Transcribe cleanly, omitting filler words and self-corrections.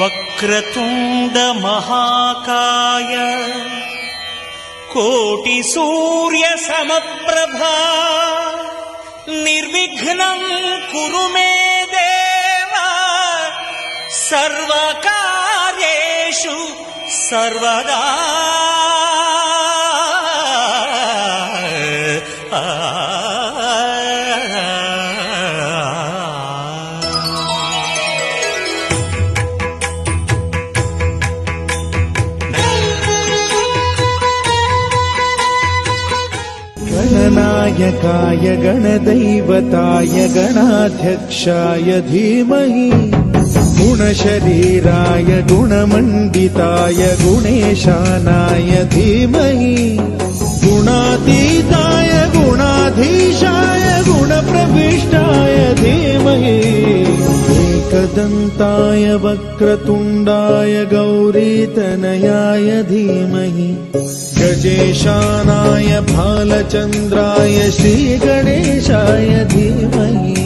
वक्रतुंड महाकाय कोटि सूर्य समप्रभा निर्विघ्नं कुरु मे देव सर्वकार्येषु सर्वदा। गणनायकाय गणदैवताय गणाध्यक्षाय धीमहि गुणशरीराय गुणमण्डिताय गुणेशानाय धीमहि गुणातीताय गुणाधीशाय गुणप्रविष्टाय धीमहि एकदन्ताय वक्रतुण्डाय गौरीतनयाय धीमहि गजेशानाय भालचन्द्राय श्रीगणेशाय धीमहि।